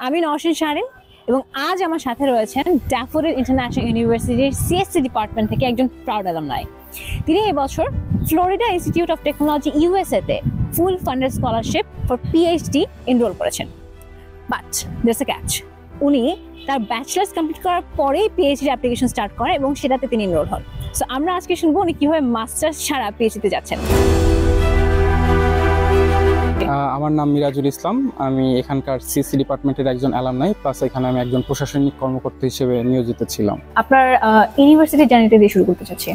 আমি নওশিন শাহরিন এবং আজ আমার সাথে রয়েছেন ড্যাফোডিল ইন্টারন্যাশনাল ইউনিভার্সিটির সিএসসি ডিপার্টমেন্ট থেকে একজন প্রাউড অ্যালামনাই। তিনি এবছর ফ্লোরিডা ইনস্টিটিউট অফ টেকনোলজি ইউএসএতে full funded scholarship for PhD enroll করেছেন। বাট দেয়ারস আ ক্যাচ, উনি তার ব্যাচেলার্স কমপ্লিট করার পরেই পিএইচডি অ্যাপ্লিকেশন স্টার্ট করেন এবং সেটাতে তিনি এনরোল হন। সো আমরা আজকে শুনবো উনি কিভাবে মাস্টার্স ছাড়া পিএইচডিতে যাচ্ছেন। আমার নাম মিরাজুল ইসলাম। আমি এখানকার সিএসসি ডিপার্টমেন্টের একজন অ্যালামনাই, প্লাস এখানে আমি একজন প্রশাসনিক কর্মকর্তা হিসেবে নিয়োজিত ছিলাম। আপনার ইউনিভার্সিটি জার্নিটা দিয়ে শুরু করতে চাচ্ছি।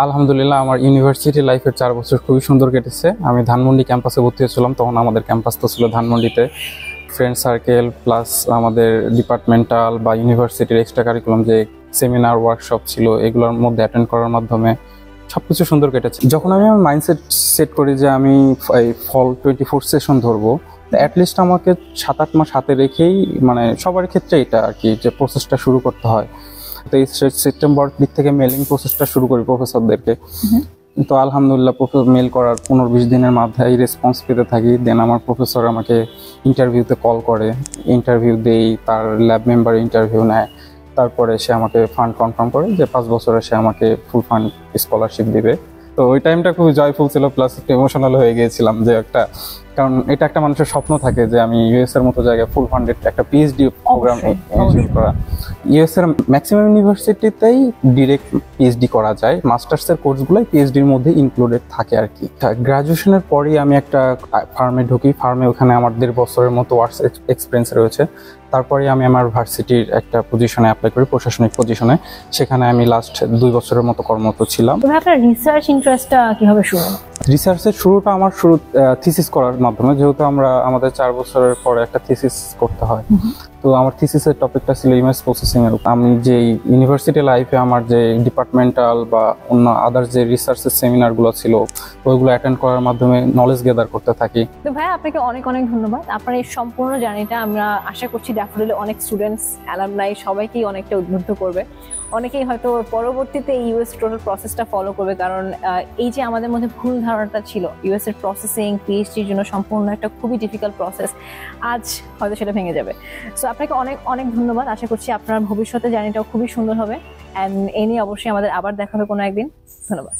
আলহামদুলিল্লাহ, আমার ইউনিভার্সিটি লাইফের 4 বছর খুবই সুন্দর কেটেছে। আমি ধানমন্ডি ক্যাম্পাসে ভর্তি হয়েছিলাম, তখন আমাদের ক্যাম্পাস তো ছিল ধানমন্ডিতে। ফ্রেন্ড সার্কেল প্লাস আমাদের ডিপার্টমেন্টাল বা ইউনিভার্সিটির এক্সট্রা কারিকুলাম যে সেমিনার ওয়ার্কশপ ছিল, এগুলোর মধ্যে অ্যাটেন্ড করার মাধ্যমে সবকিছু সুন্দর কেটেছে। যখন আমি আমার মাইন্ডসেট সেট করি যে আমি ফল 24 সেশন ধরবো, অ্যাটলিস্ট আমাকে 7-8 মাস হাতে রেখেই, মানে সবার ক্ষেত্রে এটা আর কি, যে প্রসেসটা শুরু করতে হয়। তো এই সেপ্টেম্বর দিক থেকে মেলিং প্রসেসটা শুরু করি প্রফেসরদেরকে। তো আলহামদুলিল্লাহ মেল করার 15-20 দিনের মাথায় রেসপন্স পেতে থাকি। দেন আমার প্রফেসর আমাকে ইন্টারভিউতে কল করে, ইন্টারভিউ দেই, তার ল্যাব মেম্বার ইন্টারভিউ নেয়, তারপরে সে আমাকে ফান্ড কনফার্ম করে যে 5 বছরে সে আমাকে ফুল ফান্ড স্কলারশিপ দিবে। তো ওই টাইমটা খুবই জয়ফুল ছিল, প্লাস একটু ইমোশনাল হয়ে গিয়েছিলাম যে একটা, কারণ এটা একটা মানুষের স্বপ্ন থাকে যে আমি ইউএস এর মতো জায়গায় ফুল ফান্ডেড একটা পিএইচডি প্রোগ্রাম এনশিওর করা। ইউএস এর ম্যাক্সিমাম ইউনিভার্সিটিতেই ডিরেক্ট পিএইচডি করা যায়, মাস্টার্সের কোর্সগুলোই পিএইচডির মধ্যে ইনক্লুডেড থাকে আর কি। গ্রাজুয়েশনের পরেই আমি একটা ফার্মে ঢুকি। ফার্মে ওখানে আমার 1.5 বছরের মতো ওয়ার্ক এক্সপিরিয়েন্স রয়েছে। তারপরে আমি আমার ভার্সিটির একটা পজিশনে অ্যাপ্লাই করি, প্রশাসনিক পজিশনে। সেখানে আমি লাস্ট 2 বছরের মতো কর্মরত ছিলাম। আপনার রিসার্চ ইন্টারেস্টটা কিভাবে শুরু? রিসার্চের শুরুটা আমার থিসিস করার মাধ্যমে, যেহেতু আমাদের 4 বছরের পরে একটা থিসিস করতে হয়। তো আমার থিসিসের টপিকটা ছিল ইমেজ প্রসেসিং এর উপর। আমি যে ইউনিভার্সিটি লাইফে আমার যে ডিপার্টমেন্টাল বা অন্য আদার যে রিসার্চের সেমিনারগুলো ছিল, ওইগুলো অ্যাটেন্ড করার মাধ্যমে নলেজ গেদার করতে থাকি। তো ভাই, আপনাকে অনেক অনেক ধন্যবাদ। আপনার এই সম্পূর্ণ জার্নিটা আমরা আশা করছি ড্যাফোডিলে অনেক স্টুডেন্টস, অ্যালামনাই সবাইকেই অনেকটা উদ্বুদ্ধ করবে। অনেকেই হয়তো পরবর্তীতে ইউএস টোটাল প্রসেসটা ফলো করবে, কারণ এই যে আমাদের মধ্যে ভুল ধারণাটা ছিল ইউএস এর প্রসেসিং পিএইচডির জন্য সম্পূর্ণ একটা খুবই ডিফিকাল্ট প্রসেস, আজ হয়তো সেটা ভেঙে যাবে। সো আপনাকে অনেক অনেক ধন্যবাদ। আশা করছি আপনার ভবিষ্যতে জার্নিটাও খুবই সুন্দর হবে। অ্যান্ড এ নিয়ে অবশ্যই আমাদের আবার দেখা হবে কোনো একদিন। ধন্যবাদ।